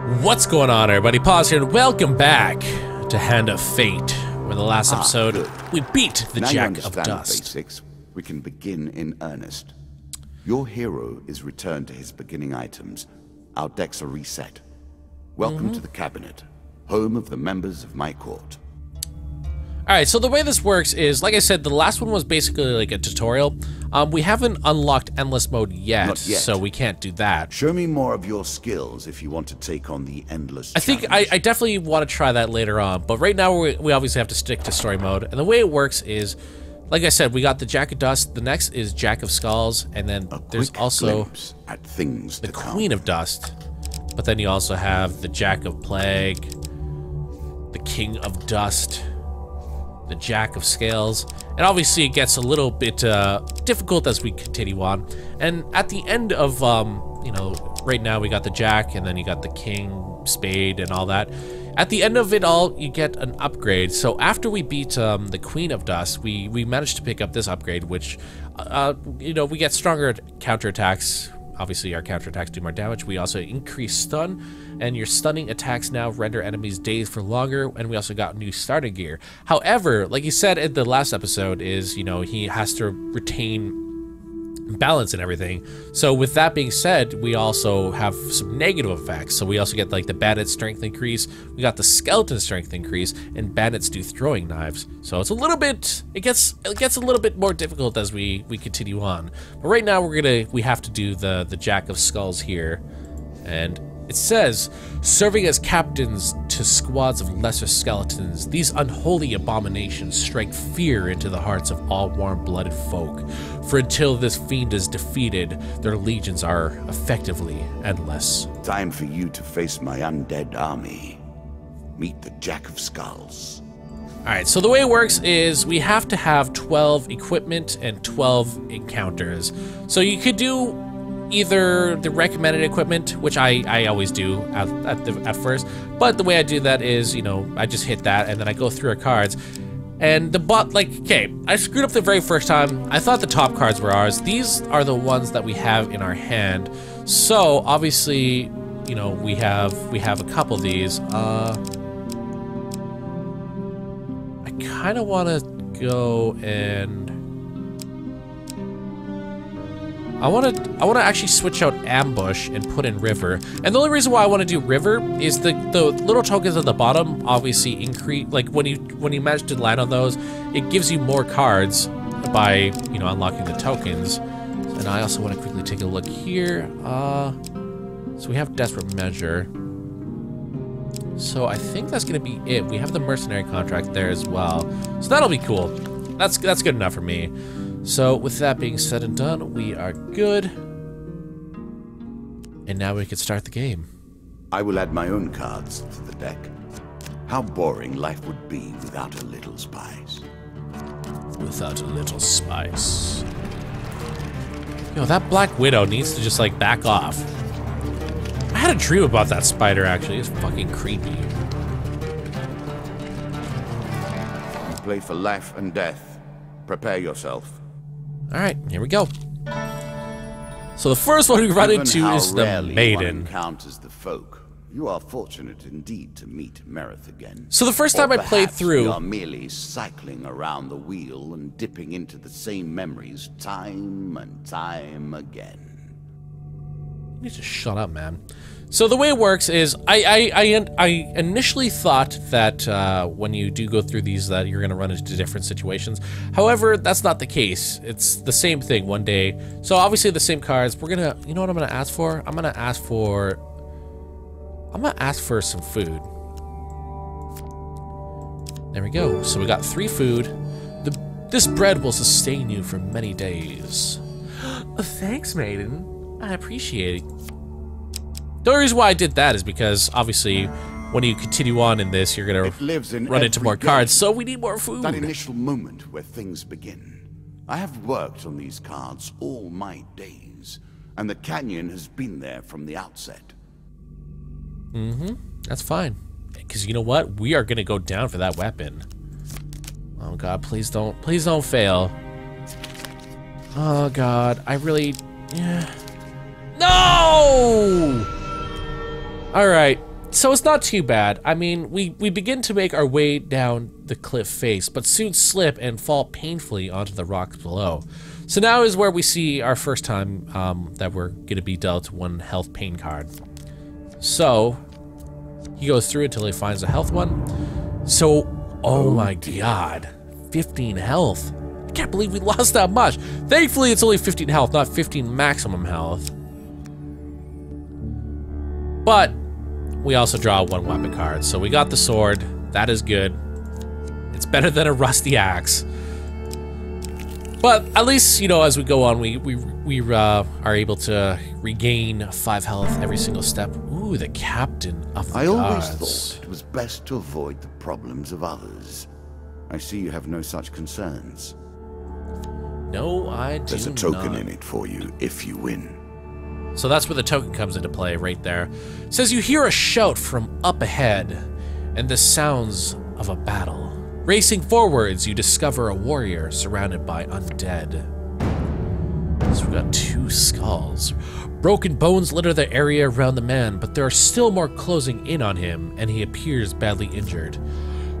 What's going on, everybody? Pause here and welcome back to Hand of Fate, where the last episode we beat the Jack of Dust. Basics, we can begin in earnest. Your hero is returned to his beginning items. Our decks are reset. Welcome to the cabinet, home of the members of my court. Alright, so the way this works is, like I said, the last one was basically like a tutorial. We haven't unlocked endless mode yet, Not yet, so we can't do that. Show me more of your skills if you want to take on the endless challenge. I definitely want to try that later on, but right now we obviously have to stick to story mode. And the way it works is, like I said, we got the Jack of Dust, the next is Jack of Skulls, and then there's also at things the Queen of Dust. But then you also have the Jack of Plague, the King of Dust, the Jack of Scales, and obviously it gets a little bit difficult as we continue on. And at the end of, you know, right now we got the Jack, and then you got the King, Spade, and all that. At the end of it all, you get an upgrade. So after we beat the Queen of Dust, we managed to pick up this upgrade, which, you know, we get stronger counterattacks. Obviously, our counterattacks do more damage. We also increase stun, and your stunning attacks now render enemies dazed for longer, and we also got new starting gear. However, like you said in the last episode, is, you know, he has to retain balance and everything. So with that being said, we also have some negative effects. So we also get like the bandit strength increase, we got the skeleton strength increase, and bandits do throwing knives. So it's a little bit, it gets a little bit more difficult as we continue on. But right now we have to do the Jack of Skulls here. And it says, serving as captains to squads of lesser skeletons, these unholy abominations strike fear into the hearts of all warm-blooded folk. For until this fiend is defeated, their legions are effectively endless. Time for you to face my undead army. Meet the Jack of Skulls. Alright, so the way it works is we have to have 12 equipment and 12 encounters. So you could do either the recommended equipment, which I always do at first, but the way I do that is, you know, I just hit that and then I go through our cards. And the bot, like, okay, I screwed up the very first time. I thought the top cards were ours. These are the ones that we have in our hand. So obviously, you know, we have a couple of these. I kind of want to go and I want to actually switch out Ambush and put in River. And the only reason why I want to do River is the little tokens at the bottom obviously increase, like when you manage to land on those, it gives you more cards by, you know, unlocking the tokens. And I also want to quickly take a look here. So we have Desperate Measure. So I think that's going to be it. We have the Mercenary Contract there as well. So that'll be cool. That's good enough for me. So with that being said and done, we are good. And now we can start the game. I will add my own cards to the deck. How boring life would be without a little spice. Without a little spice. Yo, that Black Widow needs to just like back off. I had a dream about that spider actually. It's fucking creepy. Play for life and death. Prepare yourself. Alright, here we go. So the first one we run into is the Maiden. Encounters the folk. You are fortunate indeed to meet Merith again. So the first time I played through, you are merely cycling around the wheel and dipping into the same memories time and time again. You need to shut up, man. So the way it works is, I initially thought that when you do go through these that you're gonna run into different situations. However, that's not the case. It's the same thing one day. So obviously the same cards. We're gonna, you know what I'm gonna ask for? I'm gonna ask for some food. There we go. So we got 3 food. This bread will sustain you for many days. Thanks, Maiden. I appreciate it. The only reason why I did that is because, obviously, when you continue on in this, you're going to run into more cards, so we need more food. That initial moment where things begin. I have worked on these cards all my days, and the canyon has been there from the outset. That's fine. Because you know what? We are going to go down for that weapon. Oh, God, please don't fail. Oh, God, I really... Yeah. No! Alright, So it's not too bad. I mean, we begin to make our way down the cliff face, but soon slip and fall painfully onto the rocks below. So now is where we see our first time that we're going to be dealt 1 health pain card. So he goes through until he finds a health one. So, oh my god, 15 health. I can't believe we lost that much. Thankfully, it's only 15 health, not 15 maximum health. But we also draw 1 weapon card. So we got the sword. That is good. It's better than a rusty axe. But at least, you know, as we go on, we are able to regain 5 health every single step. Ooh, the captain of the I always gods. thought it was best to avoid the problems of others. I see you have no such concerns. No, I do not. There's a token in it for you if you win. So that's where the token comes into play, right there. It says you hear a shout from up ahead, and the sounds of a battle. Racing forwards, you discover a warrior surrounded by undead. So we've got 2 skulls. Broken bones litter the area around the man, but there are still more closing in on him, and he appears badly injured.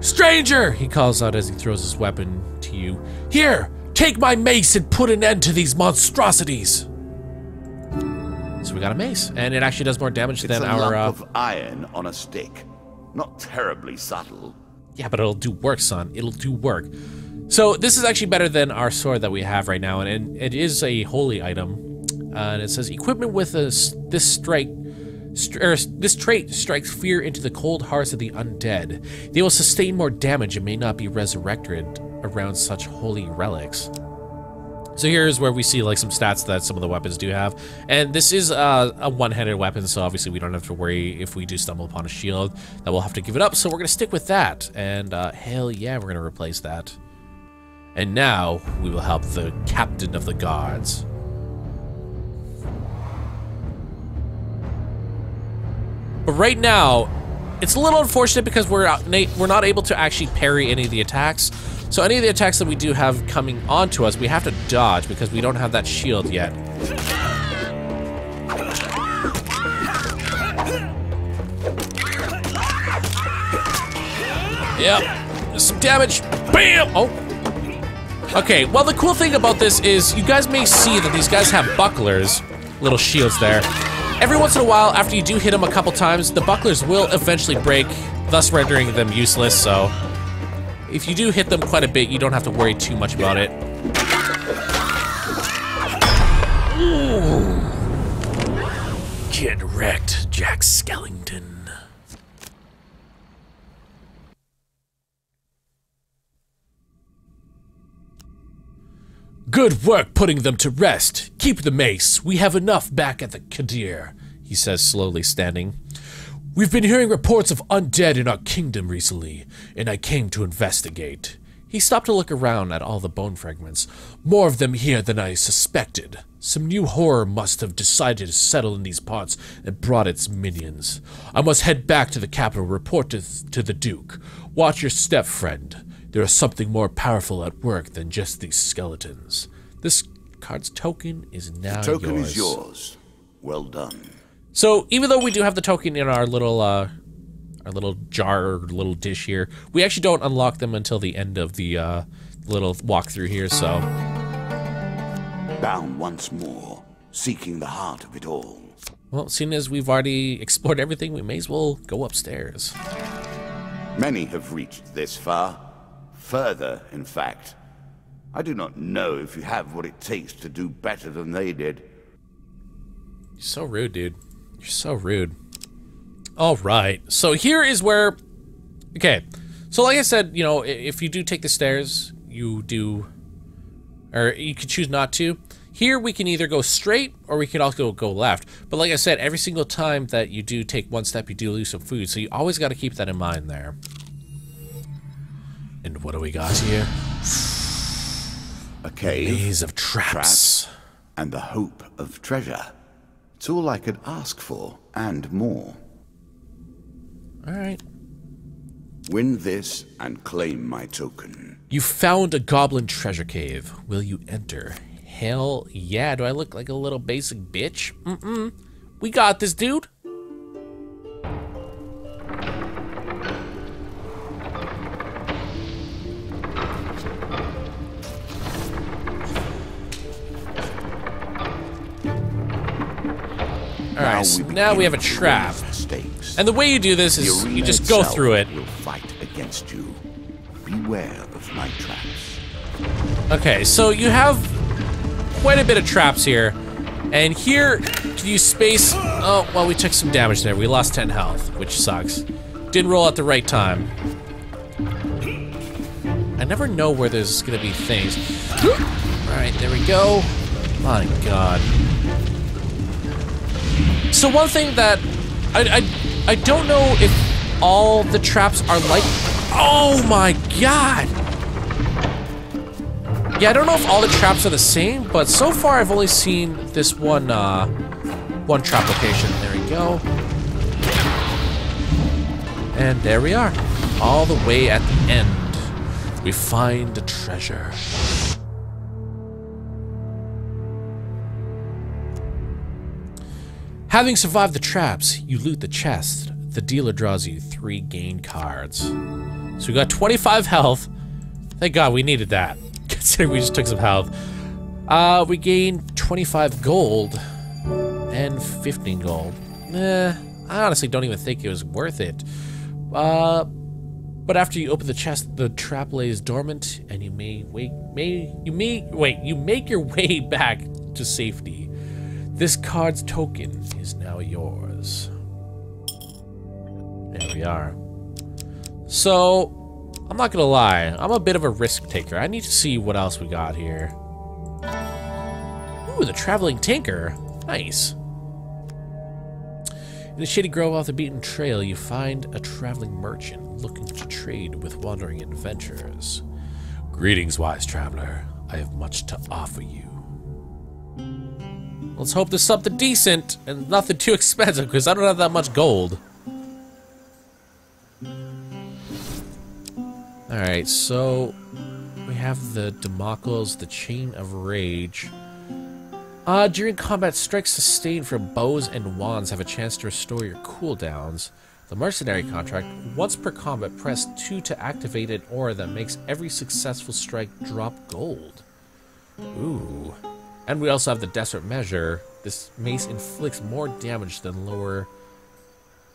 Stranger, he calls out as he throws his weapon to you. Here, take my mace and put an end to these monstrosities. So we got a mace, and it actually does more damage than our... It's a lump of iron on a stick. Not terribly subtle. Yeah, but it'll do work, son. It'll do work. So this is actually better than our sword that we have right now, and it is a holy item. And it says equipment with this trait strikes fear into the cold hearts of the undead. They will sustain more damage and may not be resurrected around such holy relics. So here's where we see like some stats that some of the weapons do have. And this is a one-handed weapon, so obviously we don't have to worry if we do stumble upon a shield that we'll have to give it up. So we're gonna stick with that. And hell yeah, we're gonna replace that. And now we will help the captain of the guards. But right now, it's a little unfortunate because we're not able to actually parry any of the attacks. So any of the attacks that we do have coming onto us, we have to dodge because we don't have that shield yet. Yep, there's some damage. Bam! Oh. Okay, well the cool thing about this is you guys may see that these guys have bucklers, little shields there. Every once in a while, after you do hit them a couple times, the bucklers will eventually break, thus rendering them useless, so if you do hit them quite a bit, you don't have to worry too much about it. Ooh. Get wrecked, Jack Skellington. Good work putting them to rest. Keep the mace. We have enough back at the Kadir, he says, slowly standing. We've been hearing reports of undead in our kingdom recently, and I came to investigate. He stopped to look around at all the bone fragments. More of them here than I suspected. Some new horror must have decided to settle in these parts and brought its minions. I must head back to the capital, report to the Duke. Watch your step, friend. There is something more powerful at work than just these skeletons. This card's token is now yours. The token is yours. Well done. So even though we do have the token in our little jar or little dish here, we actually don't unlock them until the end of the little walkthrough here. So bound once more, seeking the heart of it all. Well, seeing as we've already explored everything, we may as well go upstairs. Many have reached this far. Further, in fact. I do not know if you have what it takes to do better than they did. You're so rude, dude. You're so rude. All right, so here is where... Okay, so like I said, you know, if you do take the stairs, you do... Or you could choose not to. Here we can either go straight or we can also go left. But like I said, every single time that you do take one step, you do lose some food. So you always got to keep that in mind there. And what do we got here? A cave, maze of traps, and the hope of treasure. It's all I could ask for, and more. All right. Win this and claim my token. You found a goblin treasure cave. Will you enter? Hell yeah. Do I look like a little basic bitch? We got this, dude. now we have a trap. Stakes. And the way you do this is you just go through it. Will fight against you. Beware of my traps. Okay, so you have quite a bit of traps here. And here, can you space... Oh, well, we took some damage there. We lost 10 health, which sucks. Didn't roll at the right time. I never know where there's gonna be things. Alright, there we go. My god. So one thing that... I don't know if all the traps are like... Oh my god! Yeah, I don't know if all the traps are the same, but so far I've only seen this one trap location. There we go. And there we are. All the way at the end, we find a treasure. Having survived the traps, you loot the chest. The dealer draws you 3 gain cards. So we got 25 health. Thank God we needed that, considering we just took some health. We gained 25 gold and 15 gold. I honestly don't even think it was worth it. But after you open the chest, the trap lays dormant, and you make your way back to safety. This card's token is now yours. There we are. So, I'm not gonna lie, I'm a bit of a risk taker. I need to see what else we got here. Ooh, the traveling tinker. Nice. In a shady grove off the beaten trail, you find a traveling merchant looking to trade with wandering adventurers. Greetings, wise traveler. I have much to offer you. Let's hope there's something decent and nothing too expensive, because I don't have that much gold. Alright, so we have the Democles, the Chain of Rage. During combat, strikes sustained from bows and wands have a chance to restore your cooldowns. The Mercenary contract, once per combat, press 2 to activate an aura that makes every successful strike drop gold. Ooh. And we also have the Desperate Measure. This mace inflicts more damage than lower...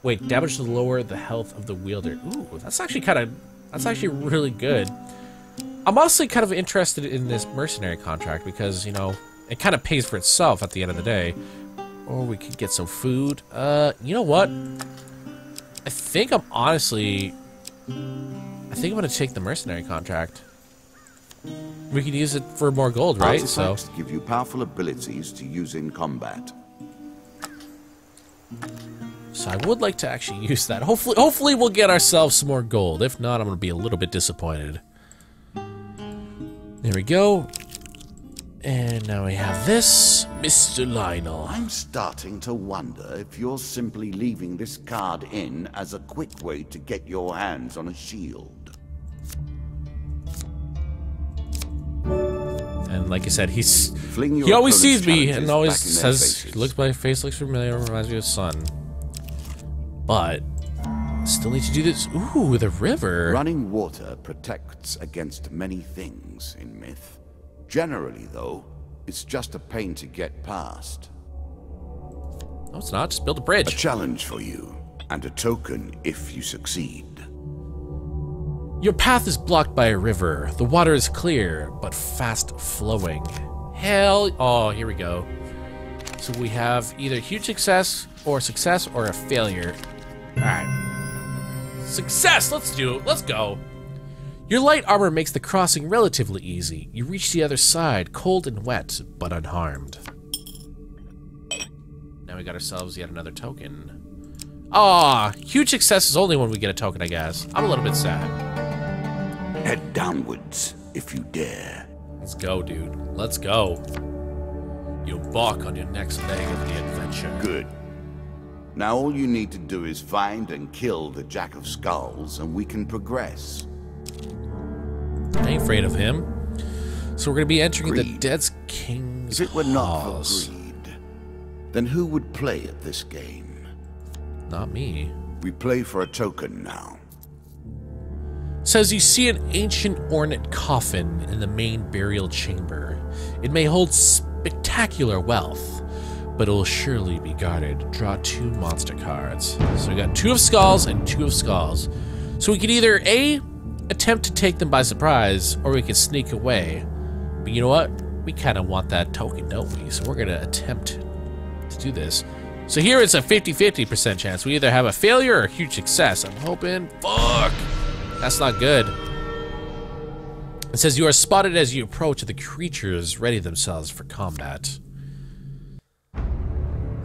Wait, damage to lower the health of the wielder. Ooh, that's actually really good. I'm honestly kind of interested in this Mercenary contract because, you know, it kind of pays for itself at the end of the day. Or we could get some food. You know what? I think I'm gonna take the Mercenary contract. We could use it for more gold, right? Artifacts give you powerful abilities to use in combat. So I would like to actually use that. Hopefully we'll get ourselves some more gold. If not, I'm gonna be a little bit disappointed. There we go. And now we have this, Mr. Lionel. I'm starting to wonder if you're simply leaving this card in as a quick way to get your hands on a shield. And like I said, he always sees me and always says, my face looks familiar, reminds me of Son. But, still need to do this. Ooh, the river. Running water protects against many things in myth. Generally, though, it's just a pain to get past. No, it's not. Just build a bridge. A challenge for you, and a token if you succeed. Your path is blocked by a river. The water is clear, but fast flowing. Oh, here we go. So we have either huge success or a failure. Alright. Success! Let's do it. Let's go. Your light armor makes the crossing relatively easy. You reach the other side, cold and wet, but unharmed. Now we got ourselves yet another token. Aw, huge success is only when we get a token, I guess. I'm a little bit sad. Head downwards, if you dare. Let's go, dude. Let's go. You'll balk on your next leg of the adventure. Good. Now all you need to do is find and kill the Jack of Skulls, and we can progress. I ain't afraid of him. So we're gonna be entering the Dead King's If it were not for halls. greed, then who would play at this game? Not me. We play for a token now. Says you see an ancient ornate coffin in the main burial chamber. It may hold spectacular wealth, but it will surely be guarded. Draw 2 monster cards. So we got 2 of skulls and 2 of skulls. So we could either A, attempt to take them by surprise, or we could sneak away. But you know what? We kind of want that token, don't we? So we're going to attempt to do this. So here it's a 50-50% chance. We either have a failure or a huge success. I'm hoping. Fuck! That's not good. It says you are spotted as you approach the creatures ready themselves for combat.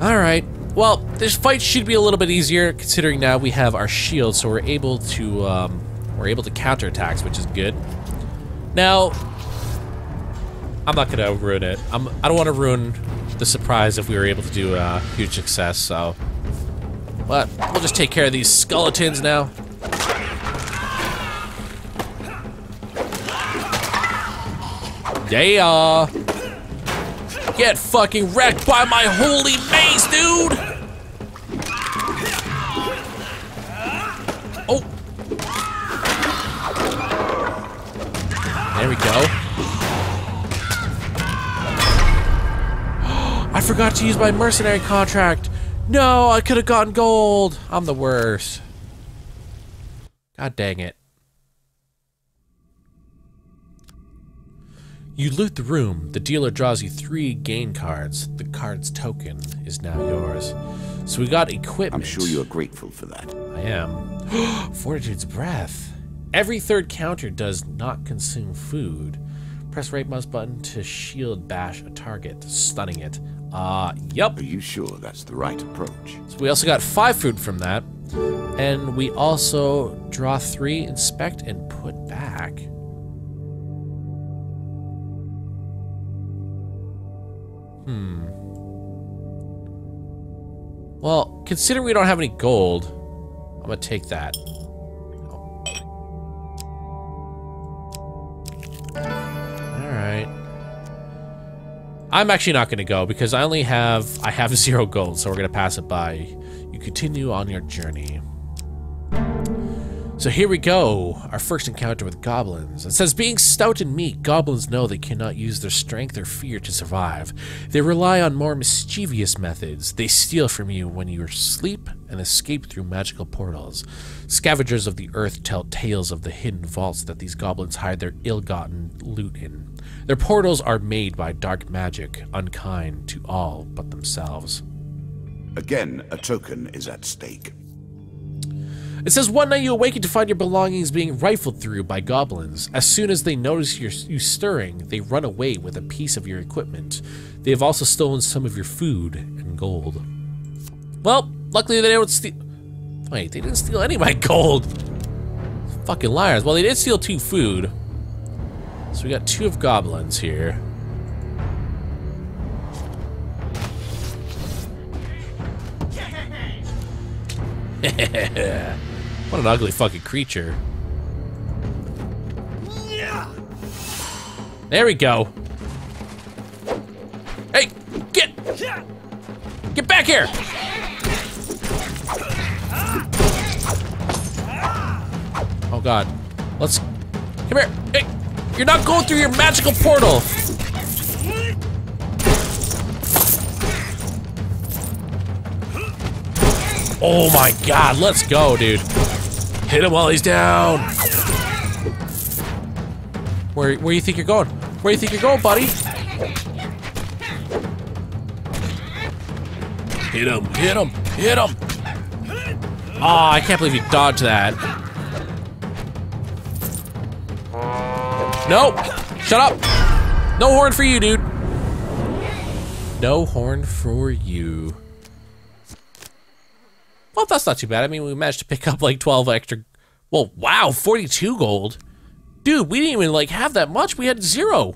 Alright. Well, this fight should be a little bit easier considering now we have our shield, so we're able to counter attacks, which is good. Now, I'm not gonna ruin it. I don't want to ruin the surprise if we were able to do a huge success, so. But we'll just take care of these skeletons now. Yeah. Get fucking wrecked by my holy mace, dude! Oh. There we go. I forgot to use my mercenary contract. No, I could have gotten gold. I'm the worst. God dang it. You loot the room. The dealer draws you 3 gain cards. The card's token is now yours. So we got equipment. I'm sure you're grateful for that. I am. Fortitude's Breath. Every 3rd counter does not consume food. Press right mouse button to shield bash a target, stunning it. Yup. Are you sure that's the right approach? So we also got 5 food from that. And we also draw 3, inspect, and put back. Well, considering we don't have any gold, I'm gonna take that. Alright. I'm actually not gonna go because I have 0 gold, so we're gonna pass it by. You continue on your journey. So here we go, our first encounter with goblins. It says, being stout and meek, goblins know they cannot use their strength or fear to survive. They rely on more mischievous methods. They steal from you when you are asleep and escape through magical portals. Scavengers of the earth tell tales of the hidden vaults that these goblins hide their ill-gotten loot in. Their portals are made by dark magic, unkind to all but themselves. Again, a token is at stake. It says, one night you awaken to find your belongings being rifled through by goblins. As soon as they notice you stirring, they run away with a piece of your equipment. They have also stolen some of your food and gold. Well, luckily they don't steal... Wait, they didn't steal any of my gold. Fucking liars. Well, they did steal 2 food. So we got 2 of goblins here. What an ugly fucking creature. There we go. Hey, get back here. Oh God, let's, come here. Hey, you're not going through your magical portal. Oh my God, let's go, dude. Hit him while he's down. Where you think you're going? Where you think you're going, buddy? Hit him, hit him, hit him. Oh, I can't believe you dodged that. Nope, shut up. No horn for you, dude. No horn for you. Well, that's not too bad. I mean, we managed to pick up like 12 extra. Well, wow, 42 gold. Dude, we didn't even like have that much. We had 0. All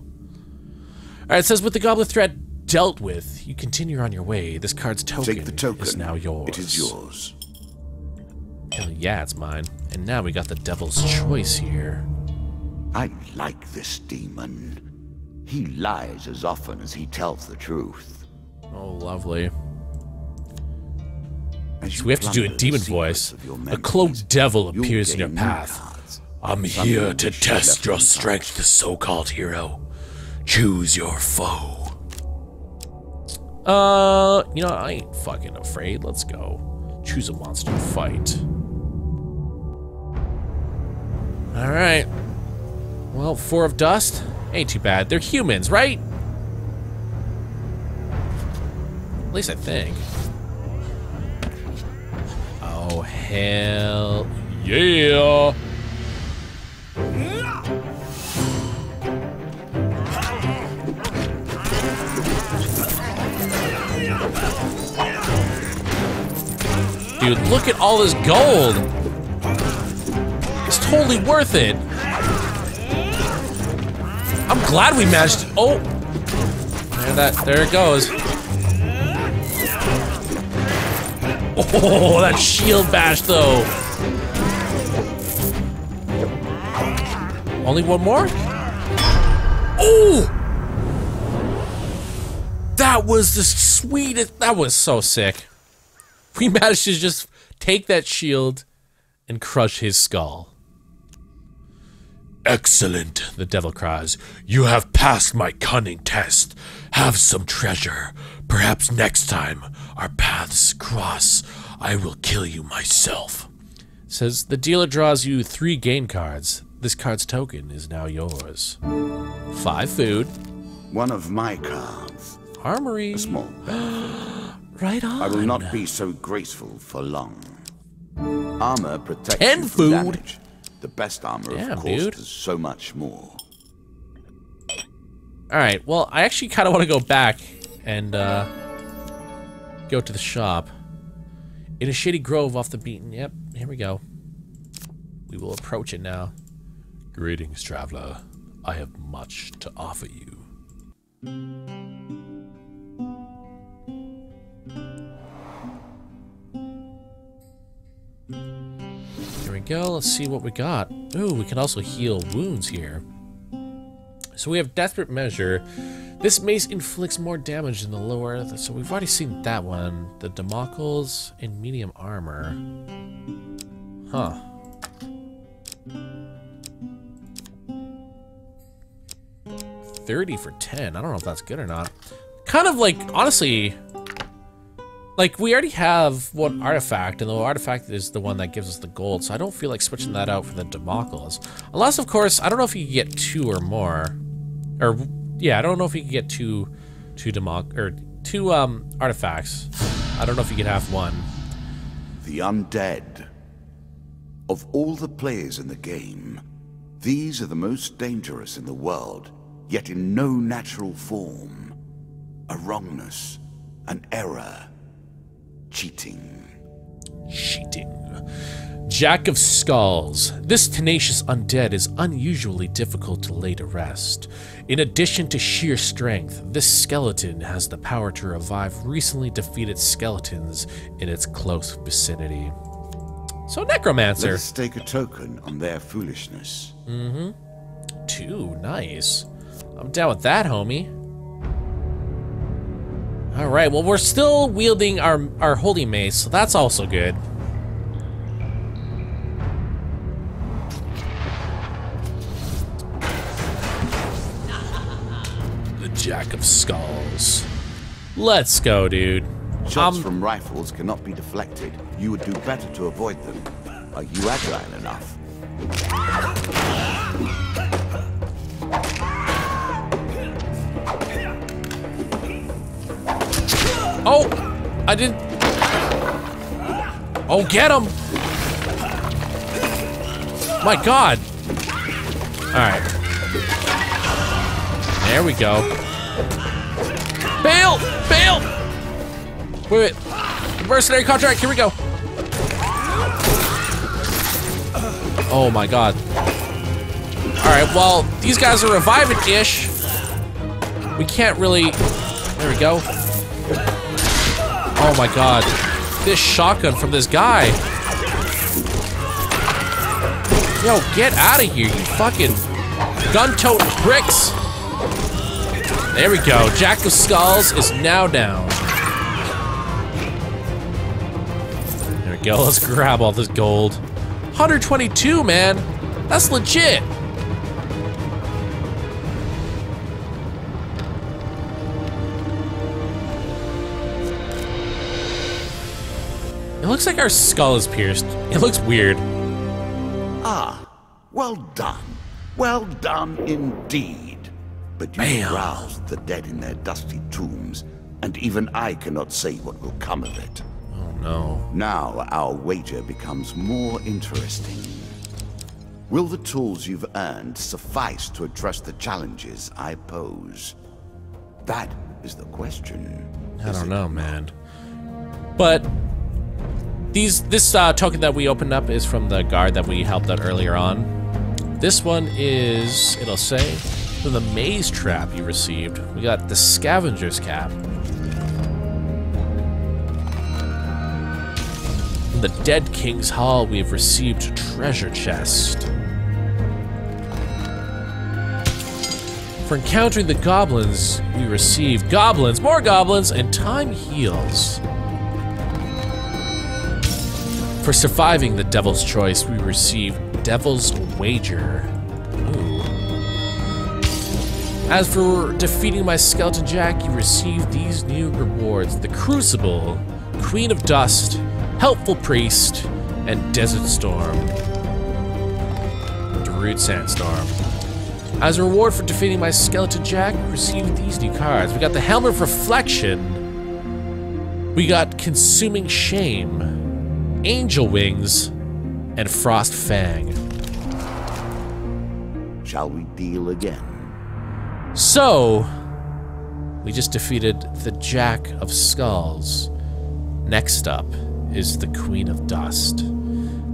right, it says with the goblin threat dealt with, you continue on your way. This card's token, Take the token is now yours. It is yours. Hell yeah, it's mine. And now we got the devil's choice here. I like this demon. He lies as often as he tells the truth. Oh, lovely. So we have to do a demon voice. A cloaked devil appears in your path. I'm here to test your strength, the so-called hero. Choose your foe. You know, I ain't fucking afraid. Let's go. Choose a monster to fight. Alright. Well, 4 of dust? Ain't too bad. They're humans, right? At least I think. Oh, hell yeah! Dude, look at all this gold! It's totally worth it! I'm glad we managed to— oh! There it goes. Oh, that shield bash, though! Only one more? Oh! That was the sweetest— that was so sick. We managed to just take that shield and crush his skull. Excellent, the devil cries. You have passed my cunning test. Have some treasure. Perhaps next time our paths cross, I will kill you myself. Says the dealer draws you 3 game cards. This card's token is now yours. 5 food. One of my cards. Armory. A small. Right on. I will not be so graceful for long. Armor protects 10 you from food. damage. The best armor, Damn, of course, dude. does so much more. Alright, well, I actually kind of want to go back and go to the shop. In a shady grove off the beaten. Yep, here we go. We will approach it now. Greetings, traveler. I have much to offer you. Here we go. Let's see what we got. Ooh, we can also heal wounds here. So we have Desperate Measure. This mace inflicts more damage than the lower. So we've already seen that one. The Damocles in medium armor. Huh. $30 for 10. I don't know if that's good or not. Kind of like, honestly, like we already have one artifact, and the artifact is the one that gives us the gold, so I don't feel like switching that out for the Damocles. Unless, of course, I don't know if you can get 2 or more. Or, yeah, I don't know if you can get two artifacts. I don't know if you can have one. The undead. Of all the players in the game, these are the most dangerous in the world, yet in no natural form. A wrongness, an error, cheating. Cheating. Jack of Skulls. This tenacious undead is unusually difficult to lay to rest. In addition to sheer strength, this skeleton has the power to revive recently defeated skeletons in its close vicinity. So Necromancer. Let us stake a token on their foolishness. 2, nice. I'm down with that, homie. Alright, well we're still wielding our holy mace, so that's also good. The Jack of Skulls. Let's go, dude. Shots from rifles cannot be deflected. You would do better to avoid them. Are you agile enough? Oh! I didn't... Oh, get him! My God! Alright. There we go. Bail! Bail! Wait. Mercenary contract, here we go. Oh my God. Alright, well, these guys are reviving-ish. We can't really... There we go. Oh my God. This shotgun from this guy. Yo, get out of here, you fucking gun-toting pricks. There we go. Jack of Skulls is now down. There we go. Let's grab all this gold. 122, man. That's legit. It looks like our skull is pierced. It looks weird. Ah, well done. Well done indeed. But you roused the dead in their dusty tombs, and even I cannot say what will come of it. Oh no. Now our wager becomes more interesting. Will the tools you've earned suffice to address the challenges I pose? That is the question. I don't know, man. But this token that we opened up is from the guard that we helped out earlier on. This one is, it'll say, from the maze trap you received. We got the scavenger's cap. From the Dead King's Hall, we have received a treasure chest. For encountering the goblins, we receive goblins, more goblins, and time heals. For surviving the Devil's Choice, we receive Devil's Wager. Ooh. As for defeating my Skeleton Jack, you receive these new rewards: the Crucible, Queen of Dust, Helpful Priest, and Desert Storm. Darude Sandstorm. As a reward for defeating my Skeleton Jack, we received these new cards. We got the Helm of Reflection. We got Consuming Shame, Angel Wings, and Frost Fang. Shall we deal again? So, we just defeated the Jack of Skulls. Next up is the Queen of Dust.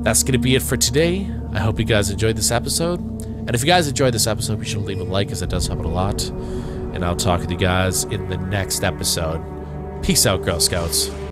That's going to be it for today. I hope you guys enjoyed this episode. And if you guys enjoyed this episode, be sure to leave a like, as it does help it a lot. And I'll talk with you guys in the next episode. Peace out, Girl Scouts.